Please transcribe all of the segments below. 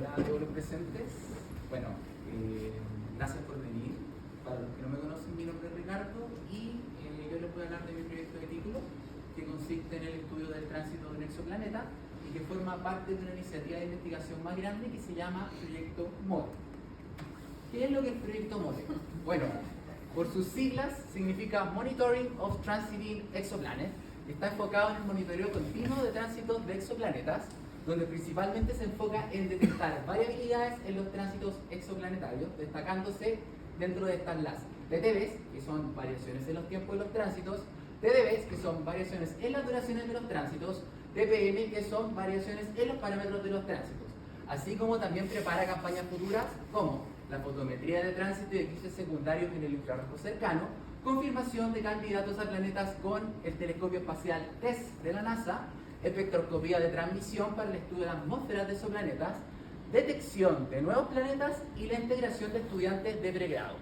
Hola a todos los presentes. Bueno, gracias por venir. Para los que no me conocen, mi nombre es Ricardo y yo les voy a hablar de mi proyecto de título, que consiste en el estudio del tránsito de un exoplaneta y que forma parte de una iniciativa de investigación más grande que se llama Proyecto MOTE. ¿Qué es lo que es Proyecto MOTE? Bueno, por sus siglas significa Monitoring of Transiting Exoplanets. Está enfocado en el monitoreo continuo de tránsitos de exoplanetas, donde principalmente se enfoca en detectar variabilidades en los tránsitos exoplanetarios, destacándose dentro de estas las TTVs, que son variaciones en los tiempos de los tránsitos, TDVs, que son variaciones en las duraciones de los tránsitos, TPM, que son variaciones en los parámetros de los tránsitos, así como también prepara campañas futuras como la fotometría de tránsito y eclipses secundarios en el infrarrojo cercano, confirmación de candidatos a planetas con el telescopio espacial TESS de la NASA, espectroscopía de transmisión para el estudio de atmósferas de exoplanetas, detección de nuevos planetas y la integración de estudiantes de pregrado.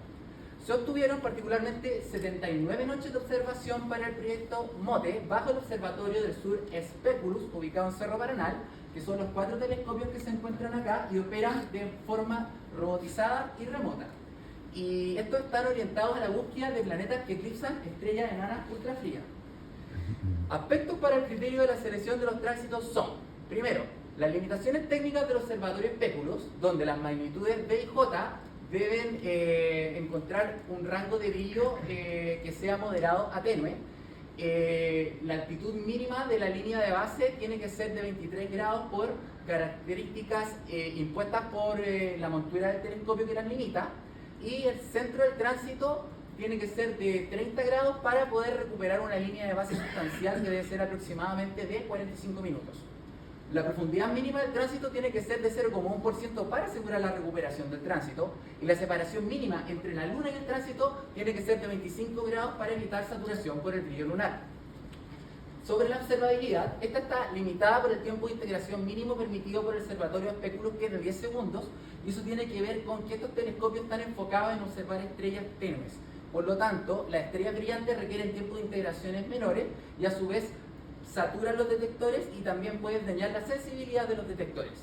Se obtuvieron particularmente 79 noches de observación para el proyecto MOTE bajo el Observatorio del Sur Speculus, ubicado en Cerro Paranal, que son los 4 telescopios que se encuentran acá y operan de forma robotizada y remota. Y estos están orientados a la búsqueda de planetas que eclipsan estrellas enanas ultrafrías. Aspectos para el criterio de la selección de los tránsitos son, primero, las limitaciones técnicas del observatorio Speculus, donde las magnitudes B y J deben encontrar un rango de brillo que sea moderado a tenue. La altitud mínima de la línea de base tiene que ser de 23 grados por características impuestas por la montura del telescopio que las limita, y el centro del tránsito tiene que ser de 30 grados para poder recuperar una línea de base sustancial que debe ser aproximadamente de 45 minutos. La profundidad mínima del tránsito tiene que ser de 0,1% para asegurar la recuperación del tránsito, y la separación mínima entre la Luna y el tránsito tiene que ser de 25 grados para evitar saturación por el brillo lunar. Sobre la observabilidad, esta está limitada por el tiempo de integración mínimo permitido por el observatorio Speculus, que es de 10 segundos, y eso tiene que ver con que estos telescopios están enfocados en observar estrellas tenues. Por lo tanto, las estrellas brillantes requieren tiempos de integraciones menores y a su vez saturan los detectores y también pueden dañar la sensibilidad de los detectores.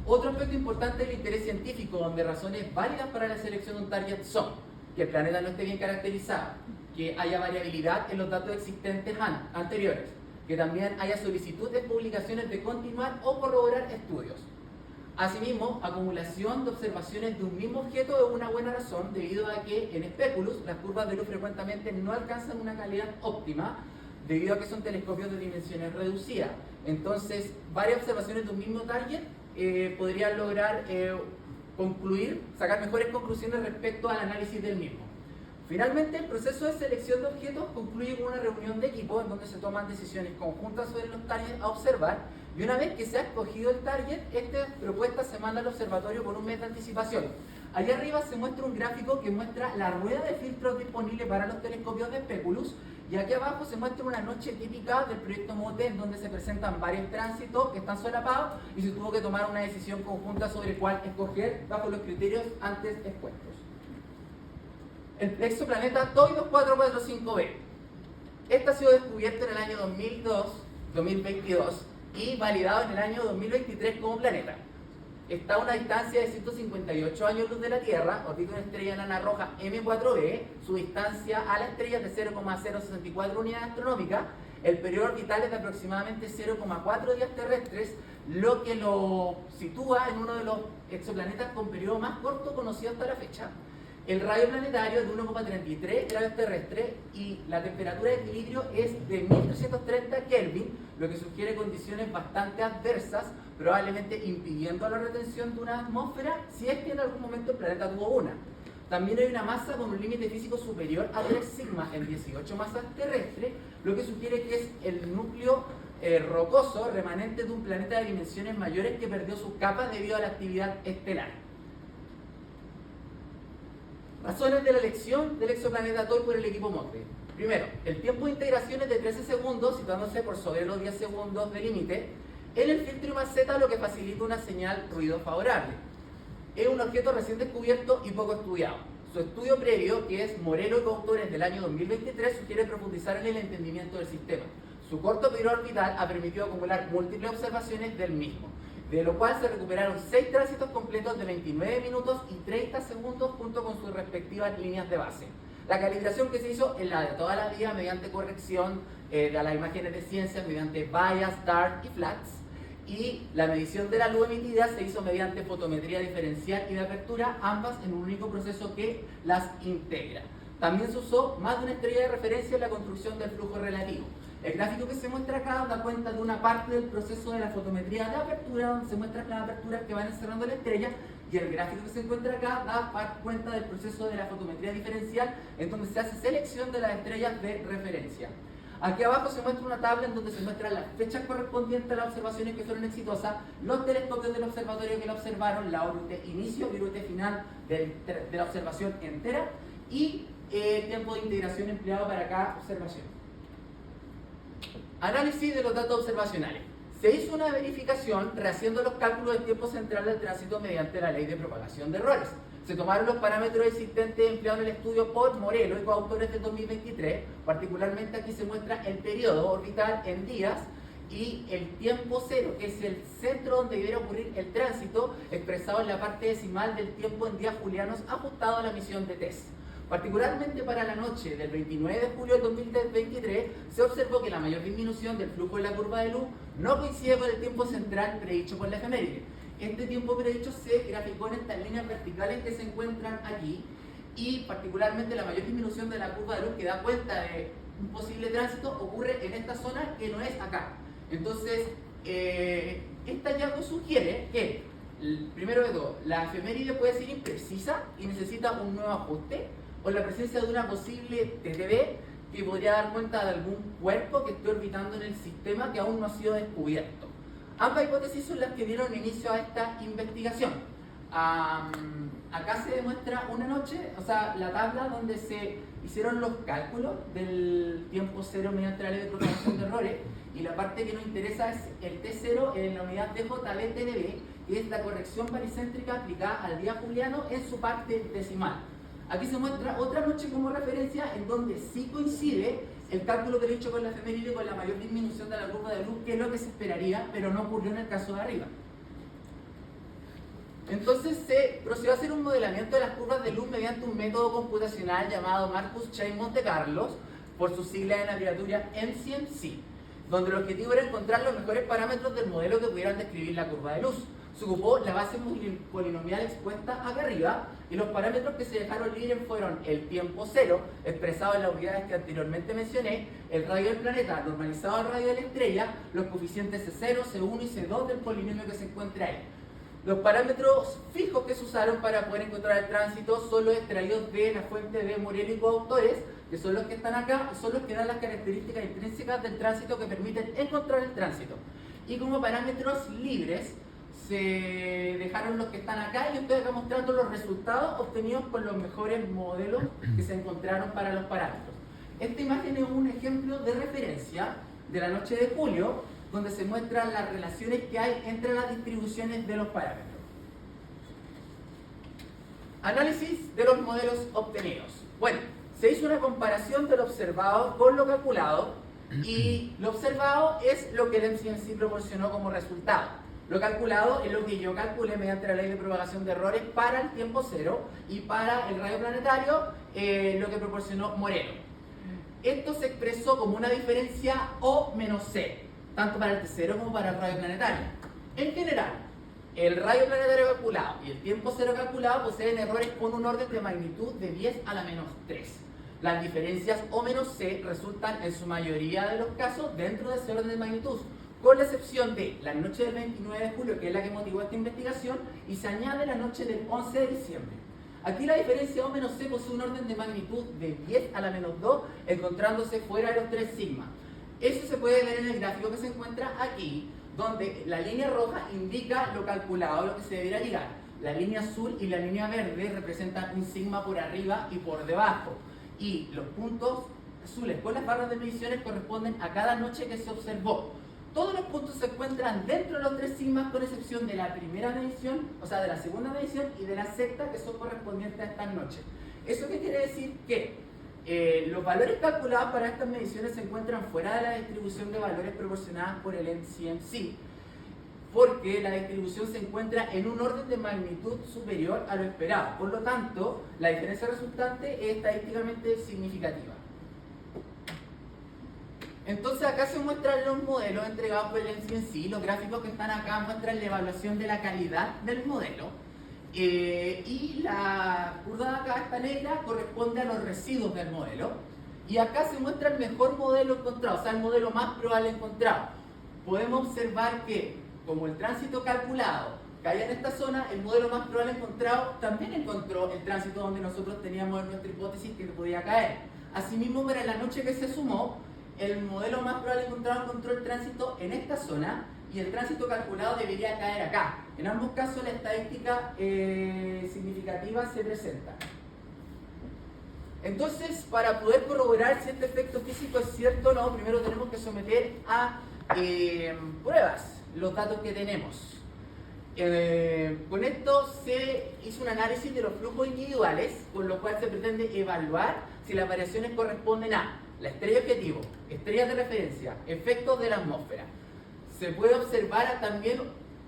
Otro aspecto importante del interés científico, donde razones válidas para la selección de un target son que el planeta no esté bien caracterizado, que haya variabilidad en los datos existentes anteriores, que también haya solicitud de publicaciones de continuar o corroborar estudios. Asimismo, acumulación de observaciones de un mismo objeto es una buena razón, debido a que en Speculus las curvas de luz frecuentemente no alcanzan una calidad óptima, debido a que son telescopios de dimensiones reducidas. Entonces, varias observaciones de un mismo target podrían lograr sacar mejores conclusiones respecto al análisis del mismo. Finalmente, el proceso de selección de objetos concluye con una reunión de equipo en donde se toman decisiones conjuntas sobre los targets a observar, y una vez que se ha escogido el target, esta propuesta se manda al observatorio con un mes de anticipación. Allá arriba se muestra un gráfico que muestra la rueda de filtros disponible para los telescopios de Speculus, y aquí abajo se muestra una noche típica del proyecto MOTE, en donde se presentan varios tránsitos que están solapados y se tuvo que tomar una decisión conjunta sobre cuál escoger bajo los criterios antes expuestos. El exoplaneta TOI 2445b. Este ha sido descubierto en el año 2022 y validado en el año 2023 como planeta. Está a una distancia de 158 años luz de la Tierra, orbita una estrella enana roja M4b, su distancia a la estrella es de 0,064 unidades astronómicas, el periodo orbital es de aproximadamente 0,4 días terrestres, lo que lo sitúa en uno de los exoplanetas con periodo más corto conocido hasta la fecha. El radio planetario es de 1,33 grados terrestres y la temperatura de equilibrio es de 1330 Kelvin, lo que sugiere condiciones bastante adversas, probablemente impidiendo la retención de una atmósfera si es que en algún momento el planeta tuvo una. También hay una masa con un límite físico superior a 3 sigma en 18 masas terrestres, lo que sugiere que es el núcleo rocoso remanente de un planeta de dimensiones mayores que perdió sus capas debido a la actividad estelar. Razones de la elección del exoplaneta TOI por el equipo MOTE. Primero, el tiempo de integración es de 13 segundos, situándose por sobre los 10 segundos de límite en el filtro I+Z, lo que facilita una señal ruido favorable. Es un objeto recién descubierto y poco estudiado. Su estudio previo, que es Morelo y coautores del año 2023, sugiere profundizar en el entendimiento del sistema. Su corto periodo orbital ha permitido acumular múltiples observaciones del mismo. de lo cual se recuperaron 6 tránsitos completos de 29 minutos y 30 segundos junto con sus respectivas líneas de base. La calibración que se hizo es la de toda la vida mediante corrección de las imágenes de ciencia, mediante bias, dart y flats, y la medición de la luz emitida se hizo mediante fotometría diferencial y de apertura, ambas en un único proceso que las integra. También se usó más de una estrella de referencia en la construcción del flujo relativo. El gráfico que se muestra acá da cuenta de una parte del proceso de la fotometría de apertura, donde se muestran las aperturas que van encerrando la estrella, y el gráfico que se encuentra acá da cuenta del proceso de la fotometría diferencial, en donde se hace selección de las estrellas de referencia. Aquí abajo se muestra una tabla en donde se muestran las fechas correspondientes a las observaciones que fueron exitosas, los telescopios del observatorio que la observaron, la órbita inicio, órbita final de la observación entera, y el tiempo de integración empleado para cada observación. Análisis de los datos observacionales. Se hizo una verificación rehaciendo los cálculos del tiempo central del tránsito mediante la ley de propagación de errores. Se tomaron los parámetros existentes empleados en el estudio por Morelo y coautores del 2023. Particularmente aquí se muestra el periodo orbital en días y el tiempo cero, que es el centro donde debiera ocurrir el tránsito, expresado en la parte decimal del tiempo en días julianos ajustado a la misión de TESS. Particularmente para la noche del 29 de julio del 2023, se observó que la mayor disminución del flujo de la curva de luz no coincide con el tiempo central predicho por la efeméride. Este tiempo predicho se graficó en estas líneas verticales que se encuentran aquí, y particularmente la mayor disminución de la curva de luz que da cuenta de un posible tránsito ocurre en esta zona, que no es acá. Entonces, este hallazgo sugiere que, primero de todo, la efeméride puede ser imprecisa y necesita un nuevo ajuste, o la presencia de una posible TTB que podría dar cuenta de algún cuerpo que esté orbitando en el sistema que aún no ha sido descubierto. Ambas hipótesis son las que dieron inicio a esta investigación. Acá se demuestra una noche, o sea, la tabla donde se hicieron los cálculos del tiempo cero mediante la ley de propagación de errores, y la parte que nos interesa es el T0 en la unidad de JB-TDB, que es la corrección baricéntrica aplicada al día juliano en su parte decimal. Aquí se muestra otra noche como referencia en donde sí coincide el cálculo que he hecho con la efeméride con la mayor disminución de la curva de luz, que es lo que se esperaría, pero no ocurrió en el caso de arriba. Entonces se procedió a hacer un modelamiento de las curvas de luz mediante un método computacional llamado Marcus-Chain Monte Carlos, por sus siglas en abreviatura MCMC, donde el objetivo era encontrar los mejores parámetros del modelo que pudieran describir la curva de luz. Se ocupó la base polinomial expuesta acá arriba, y los parámetros que se dejaron libres fueron el tiempo cero, expresado en las unidades que anteriormente mencioné, el radio del planeta normalizado al radio de la estrella, los coeficientes C0, C1 y C2 del polinomio que se encuentra ahí. Los parámetros fijos que se usaron para poder encontrar el tránsito son los extraídos de la fuente de Morelo y coautores, que son los que están acá, son los que dan las características intrínsecas del tránsito que permiten encontrar el tránsito. Y como parámetros libres, se dejaron los que están acá, y estoy acá mostrando los resultados obtenidos con los mejores modelos que se encontraron para los parámetros. Esta imagen es un ejemplo de referencia de la noche de julio, donde se muestran las relaciones que hay entre las distribuciones de los parámetros. Análisis de los modelos obtenidos. Bueno, se hizo una comparación de lo observado con lo calculado, y lo observado es lo que el MCMC proporcionó como resultado. Lo calculado es lo que yo calculé mediante la ley de propagación de errores para el tiempo cero, y para el radio planetario lo que proporcionó Morelo. Esto se expresó como una diferencia O menos C, tanto para el T0 como para el radio planetario. En general, el radio planetario calculado y el tiempo cero calculado poseen errores con un orden de magnitud de 10 a la menos 3. Las diferencias O menos C resultan en su mayoría de los casos dentro de ese orden de magnitud, con la excepción de la noche del 29 de julio, que es la que motivó esta investigación, y se añade la noche del 11 de diciembre. Aquí la diferencia O menos C posee un orden de magnitud de 10 a la menos 2, encontrándose fuera de los 3 sigma. Eso se puede ver en el gráfico que se encuentra aquí, donde la línea roja indica lo calculado, lo que se debería llegar. La línea azul y la línea verde representan un sigma por arriba y por debajo, y los puntos azules con las barras de mediciones corresponden a cada noche que se observó. Todos los puntos se encuentran dentro de los 3 sigmas, con excepción de la primera medición, o sea, de la segunda medición, y de la sexta, que son correspondientes a estas noches. ¿Eso qué quiere decir? Que los valores calculados para estas mediciones se encuentran fuera de la distribución de valores proporcionadas por el MCMC. porque la distribución se encuentra en un orden de magnitud superior a lo esperado. Por lo tanto, la diferencia resultante es estadísticamente significativa. Entonces acá se muestran los modelos entregados por el MCNC. Los gráficos que están acá muestran la evaluación de la calidad del modelo. Y la curva de acá, esta negra, corresponde a los residuos del modelo. Y acá se muestra el mejor modelo encontrado, o sea, el modelo más probable encontrado. Podemos observar que, como el tránsito calculado caía en esta zona, el modelo más probable encontrado también encontró el tránsito donde nosotros teníamos nuestra hipótesis que podía caer. Asimismo, para la noche que se sumó, el modelo más probable encontrado encontró el tránsito en esta zona y el tránsito calculado debería caer acá. En ambos casos la estadística significativa se presenta. Entonces, para poder corroborar si este efecto físico es cierto o no, primero tenemos que someter a pruebas los datos que tenemos. Con esto se hizo un análisis de los flujos individuales, con lo cual se pretende evaluar si las variaciones corresponden a la estrella objetivo, estrellas de referencia, efectos de la atmósfera. Se puede observar también,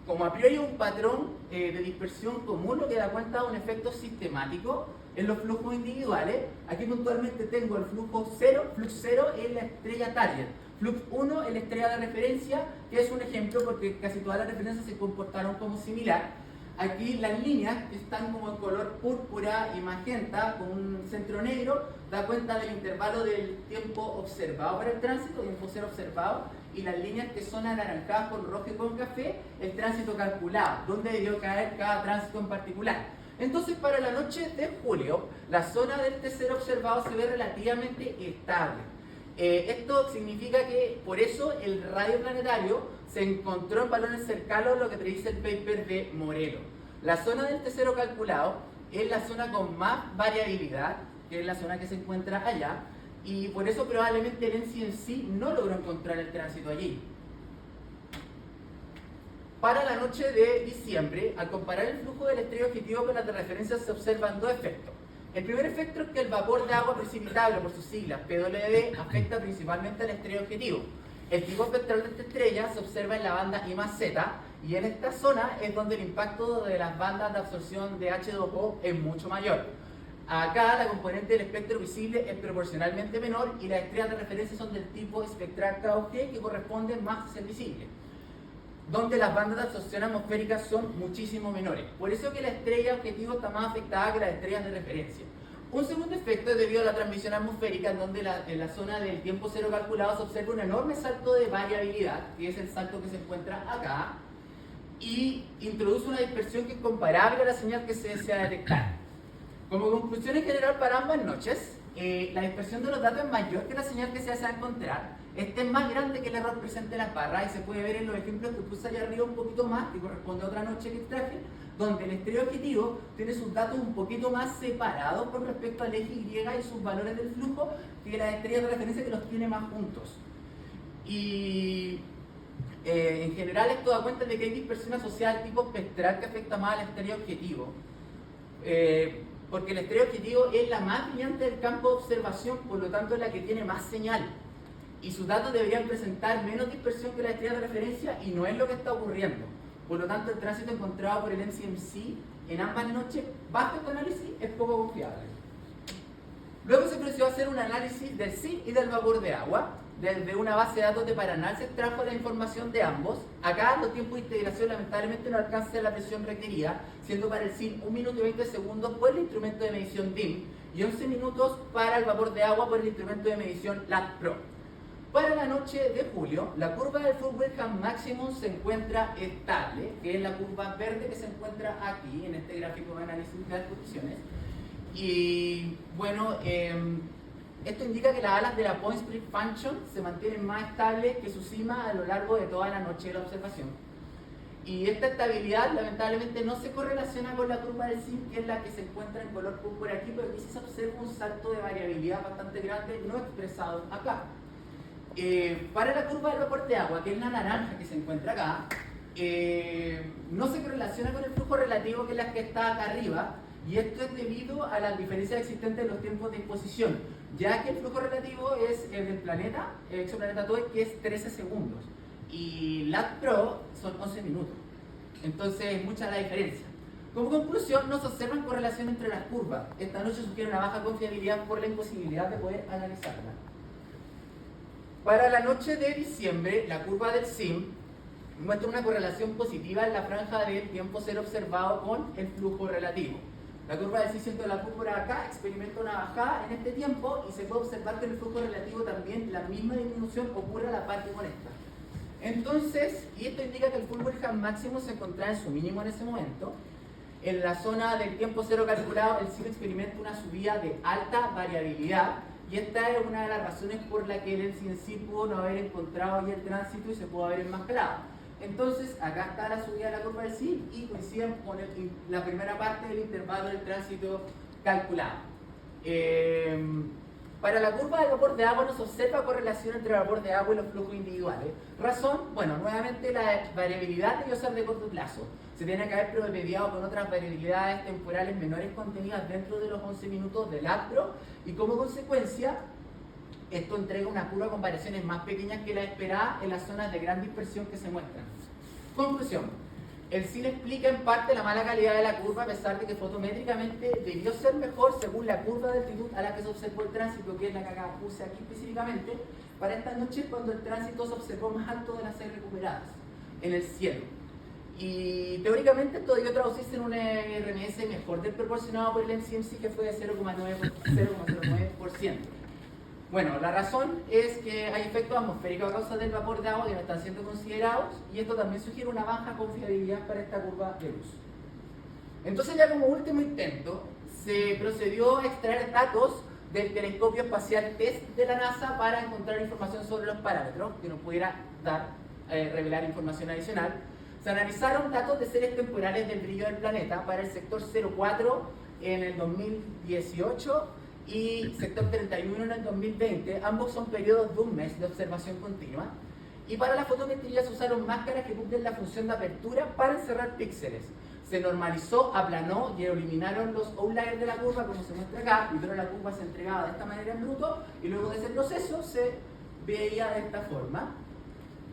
como a priori, un patrón de dispersión común, lo que da cuenta de un efecto sistemático en los flujos individuales. Aquí puntualmente tengo el flujo 0, flux 0 es la estrella target, flux 1 es la estrella de referencia, que es un ejemplo porque casi todas las referencias se comportaron como similar. Aquí las líneas están como en color púrpura y magenta con un centro negro, da cuenta del intervalo del tiempo observado para el tránsito, tiempo cero observado, y las líneas que son anaranjadas con rojo y con café, el tránsito calculado, donde debió caer cada tránsito en particular. Entonces, para la noche de julio, la zona del T0 observado se ve relativamente estable. Esto significa que por eso el radio planetario se encontró en valores cercanos a lo que predice el paper de Morello. La zona del T0 calculado es la zona con más variabilidad, que es la zona que se encuentra allá, y por eso probablemente el MCNC no logró encontrar el tránsito allí. Para la noche de diciembre, al comparar el flujo de la estrella objetivo con las de referencia, se observan dos efectos. El primer efecto es que el vapor de agua precipitable, por sus siglas PWD, afecta principalmente a la estrella objetivo. El tipo espectral de esta estrella se observa en la banda I más Z, y en esta zona es donde el impacto de las bandas de absorción de H2O es mucho mayor. Acá la componente del espectro visible es proporcionalmente menor y las estrellas de referencia son del tipo espectral KOG, que corresponden más a ser visible, donde las bandas de absorción atmosférica son muchísimo menores. Por eso que la estrella objetivo está más afectada que las estrellas de referencia. Un segundo efecto es debido a la transmisión atmosférica, en donde en la zona del tiempo cero calculado se observa un enorme salto de variabilidad, que es el salto que se encuentra acá, y introduce una dispersión que es comparable a la señal que se desea detectar. Como conclusión en general para ambas noches, la dispersión de los datos es mayor que la señal que se desea encontrar. Este es más grande que el error presente en las barras y se puede ver en los ejemplos que puse allá arriba un poquito más, que corresponde a otra noche que extraje, donde el estrella objetivo tiene sus datos un poquito más separados con respecto al eje Y y sus valores del flujo, que las estrellas de referencia que los tiene más juntos. Y en general esto da cuenta de que hay dispersión asociada al tipo espectral que afecta más a la estrella objetivo. Porque la estrella objetivo es la más brillante del campo de observación, por lo tanto es la que tiene más señal. Y sus datos deberían presentar menos dispersión que la estrella de referencia, y no es lo que está ocurriendo. Por lo tanto, el tránsito encontrado por el MCNC en ambas noches, bajo este análisis, es poco confiable. Luego se procedió a hacer un análisis del SIN y del vapor de agua. Desde una base de datos de Paranal se extrajo la información de ambos. Acá los tiempos de integración lamentablemente no alcanzan la presión requerida, siendo para el SIN 1 minuto y 20 segundos por el instrumento de medición DIM y 11 minutos para el vapor de agua por el instrumento de medición LAT-PRO. Para la noche de julio, la curva del Fulbright Maximum se encuentra estable, que es la curva verde que se encuentra aquí, en este gráfico de análisis de las posiciones. Y bueno, esto indica que las alas de la Point Split Function se mantienen más estables que su cima a lo largo de toda la noche de la observación. Y esta estabilidad lamentablemente no se correlaciona con la curva del SIN, que es la que se encuentra en color púrpura aquí, pero aquí sí se observa un salto de variabilidad bastante grande, no expresado acá. Para la curva del vapor de agua, que es la naranja que se encuentra acá, no se correlaciona con el flujo relativo, que es la que está acá arriba, y esto es debido a las diferencias existentes en los tiempos de exposición, ya que el flujo relativo es el del planeta, exoplaneta TOE, que es 13 segundos, y Lat Pro son 11 minutos. Entonces es mucha la diferencia. Como conclusión, no se observan correlación entre las curvas. Esta noche sugiere una baja confiabilidad por la imposibilidad de poder analizarla. Para la noche de diciembre, la curva del SIM muestra una correlación positiva en la franja del tiempo cero observado con el flujo relativo. La curva del SIM de la púrpura acá experimenta una bajada en este tiempo y se puede observar que en el flujo relativo también la misma disminución ocurre a la parte con esta. Entonces, y esto indica que el Fulbright máximo se encontraba en su mínimo en ese momento. En la zona del tiempo cero calculado, el SIM experimenta una subida de alta variabilidad y esta es una de las razones por la que el LCNC pudo no haber encontrado ya el tránsito y se pudo haber enmascarado. Entonces, acá está la subida de la curva del SIM y coinciden con la primera parte del intervalo del tránsito calculado. Para la curva del vapor de agua no se observa correlación entre el vapor de agua y los flujos individuales. Razón, bueno, nuevamente la variabilidad debió ser de corto plazo. Se tiene que haber promediado con otras variabilidades temporales menores contenidas dentro de los 11 minutos del astro y como consecuencia esto entrega una curva con variaciones más pequeñas que la esperada en las zonas de gran dispersión que se muestran. Conclusión. El SIM explica en parte la mala calidad de la curva a pesar de que fotométricamente debió ser mejor según la curva de altitud a la que se observó el tránsito, que es la que acá puse aquí específicamente, para esta noche cuando el tránsito se observó más alto de las 6 recuperadas en el cielo. Y teóricamente esto debió traducirse en un RMS mejor del proporcionado por el MCMC que fue de 0,09%. Bueno, la razón es que hay efectos atmosféricos a causa del vapor de agua que no están siendo considerados y esto también sugiere una baja confiabilidad para esta curva de luz. Entonces ya como último intento se procedió a extraer datos del telescopio espacial TESS de la NASA para encontrar información sobre los parámetros que nos pudiera revelar información adicional. Se analizaron datos de series temporales del brillo del planeta para el sector 04 en el 2018 y sector 31 en el 2020, ambos son periodos de un mes de observación continua. Y para la fotometría se usaron máscaras que cumplen la función de apertura para encerrar píxeles. Se normalizó, aplanó y eliminaron los outliers de la curva como se muestra acá, primero la curva se entregaba de esta manera en bruto y luego de ese proceso se veía de esta forma.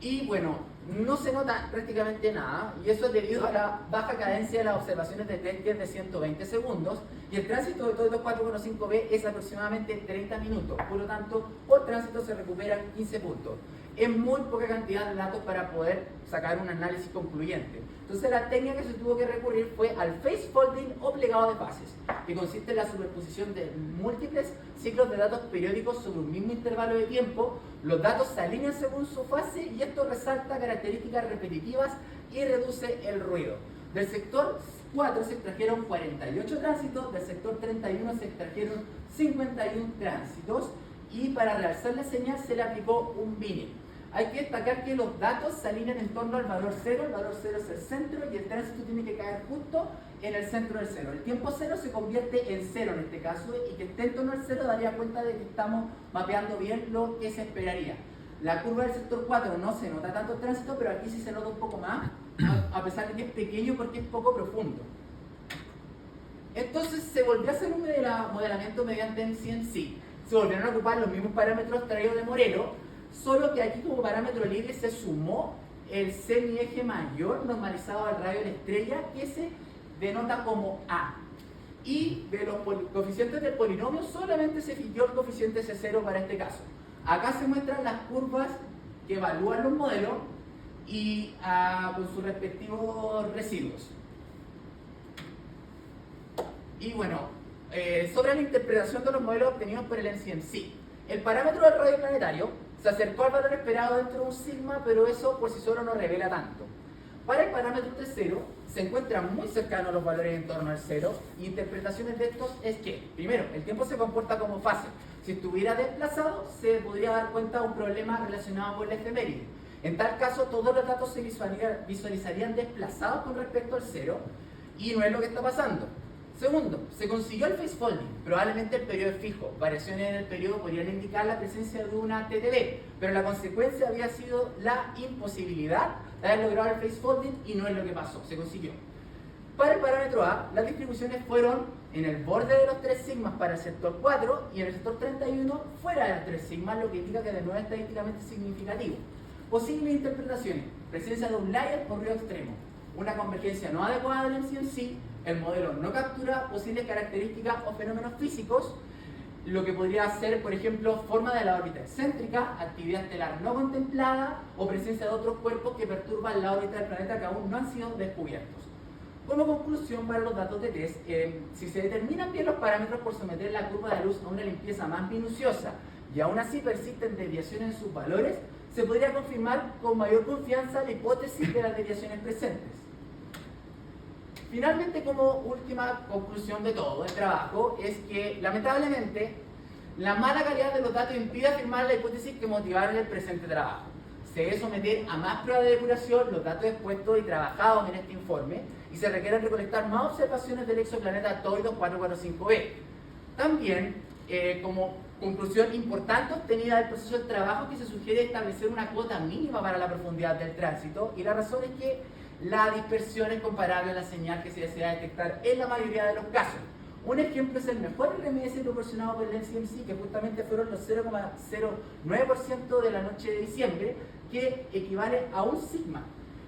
Y bueno, no se nota prácticamente nada y eso es debido a la baja cadencia de las observaciones de TESS que es de 120 segundos y el tránsito de todos los 4,5B es aproximadamente 30 minutos, por lo tanto por tránsito se recuperan 15 puntos. Es muy poca cantidad de datos para poder sacar un análisis concluyente. Entonces la técnica que se tuvo que recurrir fue al face folding o plegado de fases, que consiste en la superposición de múltiples ciclos de datos periódicos sobre un mismo intervalo de tiempo. Los datos se alinean según su fase y esto resalta características repetitivas y reduce el ruido. Del sector 4 se extrajeron 48 tránsitos, del sector 31 se extrajeron 51 tránsitos y para realzar la señal se le aplicó un binning. Hay que destacar que los datos se alinean en torno al valor 0, el valor 0 es el centro y el tránsito tiene que caer justo en el centro del 0. El tiempo 0 se convierte en 0 en este caso y que esté en torno al 0 daría cuenta de que estamos mapeando bien lo que se esperaría. La curva del sector 4 no se nota tanto el tránsito, pero aquí sí se nota un poco más, a pesar de que es pequeño porque es poco profundo. Entonces se volvió a hacer un modelamiento mediante MCMC. Se volvieron a ocupar los mismos parámetros traídos de Morelo, solo que aquí como parámetro libre se sumó el semieje mayor normalizado al radio de la estrella que se denota como A. Y de los coeficientes del polinomio solamente se fijó el coeficiente C0 para este caso. Acá se muestran las curvas que evalúan los modelos y con sus respectivos residuos. Y bueno, sobre la interpretación de los modelos obtenidos por el MCMC. El parámetro del radio planetario se acercó al valor esperado dentro de un sigma, pero eso por sí solo no revela tanto. Para el parámetro T0 se encuentran muy cercanos los valores en torno al 0 y interpretaciones de estos es que, primero, el tiempo se comporta como fase. Si estuviera desplazado, se podría dar cuenta de un problema relacionado con la efeméride. En tal caso, todos los datos se visualizarían desplazados con respecto al 0 y no es lo que está pasando. Segundo, se consiguió el face folding, probablemente el periodo es fijo. Variaciones en el periodo podrían indicar la presencia de una TTB, pero la consecuencia había sido la imposibilidad de haber logrado el face folding y no es lo que pasó, se consiguió. Para el parámetro A, las distribuciones fueron en el borde de los 3 sigmas para el sector 4 y en el sector 31 fuera de los 3 sigmas, lo que indica que de nuevo es estadísticamente significativo. Posibles interpretaciones: presencia de un layer o río extremo, una convergencia no adecuada del MCMC, el modelo no captura posibles características o fenómenos físicos, lo que podría ser, por ejemplo, forma de la órbita excéntrica, actividad estelar no contemplada o presencia de otros cuerpos que perturban la órbita del planeta que aún no han sido descubiertos. Como conclusión para los datos de test, si se determinan bien los parámetros por someter la curva de luz a una limpieza más minuciosa y aún así persisten desviaciones en sus valores, se podría confirmar con mayor confianza la hipótesis de las desviaciones presentes. Finalmente, como última conclusión de todo el trabajo, es que lamentablemente la mala calidad de los datos impide afirmar la hipótesis que motivaron el presente trabajo. Se debe someter a más pruebas de depuración los datos expuestos y trabajados en este informe y se requieren recolectar más observaciones del exoplaneta Toido 445b. También, como conclusión importante obtenida del proceso de trabajo, que se sugiere establecer una cuota mínima para la profundidad del tránsito, y la razón es que la dispersión es comparable a la señal que se desea detectar en la mayoría de los casos. Un ejemplo es el mejor RMS proporcionado por el MCMC, que justamente fueron los 0,09% de la noche de diciembre, que equivale a un sigma.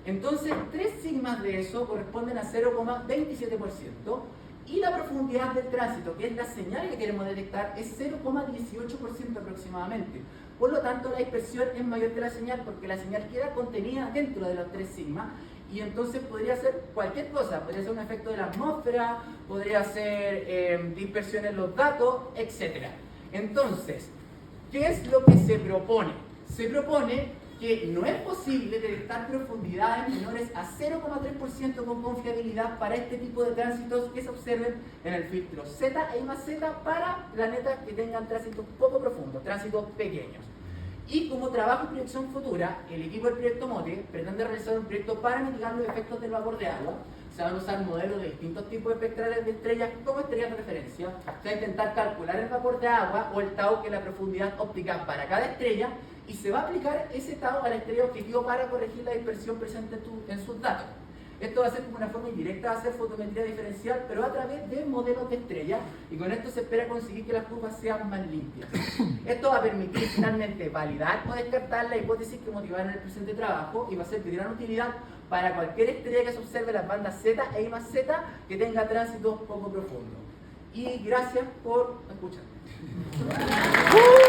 Entonces, 3 sigmas de eso corresponden a 0,27%, y la profundidad del tránsito, que es la señal que queremos detectar, es 0,18% aproximadamente. Por lo tanto, la dispersión es mayor que la señal, porque la señal queda contenida dentro de los 3 sigma, y entonces podría ser cualquier cosa, podría ser un efecto de la atmósfera, podría ser dispersión en los datos, etc. Entonces, ¿qué es lo que se propone? Se propone que no es posible detectar profundidades menores a 0,3% con confiabilidad para este tipo de tránsitos que se observen en el filtro Z e I+Z para planetas que tengan tránsitos poco profundos, tránsitos pequeños. Y como trabajo y proyección futura, el equipo del proyecto MOTE pretende realizar un proyecto para mitigar los efectos del vapor de agua. Se van a usar modelos de distintos tipos espectrales de estrellas como estrellas de referencia. Se va a intentar calcular el vapor de agua o el tau, que es la profundidad óptica para cada estrella, y se va a aplicar ese tau a la estrella objetivo para corregir la dispersión presente en sus datos. Esto va a ser como una forma indirecta de hacer fotometría diferencial, pero a través de modelos de estrellas, y con esto se espera conseguir que las curvas sean más limpias. Esto va a permitir finalmente validar o descartar la hipótesis que motivaron el presente trabajo, y va a ser de gran utilidad para cualquier estrella que se observe en las bandas Z e I+Z que tenga tránsito poco profundo. Y gracias por escuchar.